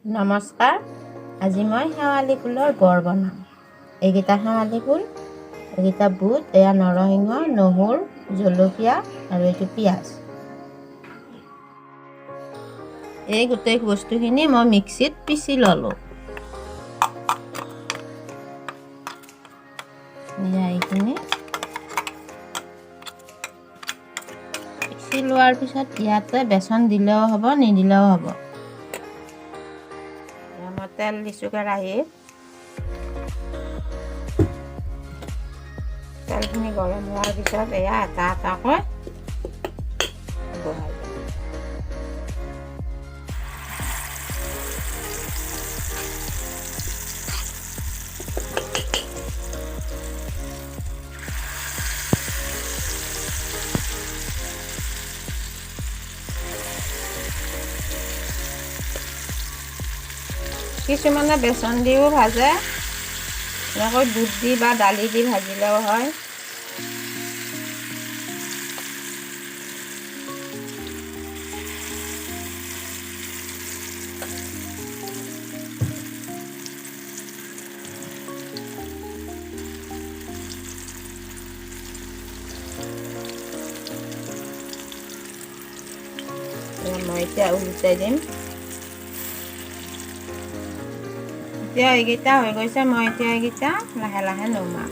নমস্কাৰ। আজি মই শেৱালি ফুলৰ বৰ বনাম। এইকেইটা শেৱালি ফুল, এইকেইটা বুট, এয়া নৰসিংহ, নহৰু, জলকীয়া আৰু এইটো পিঁয়াজ। এই গোটেই বস্তুখিনি মই মিক্সিত পিচি ল'লোঁ। এইখিনি পিচি লোৱাৰ পিছত ইয়াতে বেচন দিলেও হ'ব, নিদিলেও হ'ব। মই তেল দিছোঁ কেৰাহীত। তেলখিনি গৰম হোৱাৰ পিছত এয়া এটা এটাকৈ বহাই দিম। কিছুমানে বেচন দিও ভাজে, এনেকৈ বুট দি বা দালি দি ভাজিলেও হয়। মই এতিয়া উলটাই দিম। এতিয়া এইকেইটা হৈ গৈছে, মই এতিয়া এইকেইটা লাহে লাহে নমাম।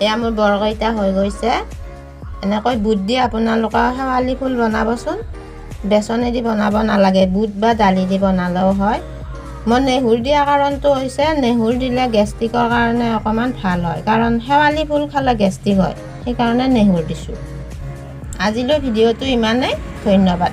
এয়া মোৰ বৰকেইটা হৈ গৈছে। এনেকৈ বুট দি আপোনালোকে শেৱালি ফুল বনাবচোন। বেচনেদি বনাব নালাগে, বুট বা দালি দি বনালেও হয়। মই নেহুৰ দিয়া কাৰণটো হৈছে, নেহুৰ দিলে গেষ্ট্ৰিকৰ কাৰণে অকণমান ভাল হয়, কাৰণ শেৱালি ফুল খালে গেষ্ট্ৰিক হয়, সেইকাৰণে নেহুৰ দিছোঁ। আজিলৈ ভিডিঅ'টো ইমানেই, ধন্যবাদ।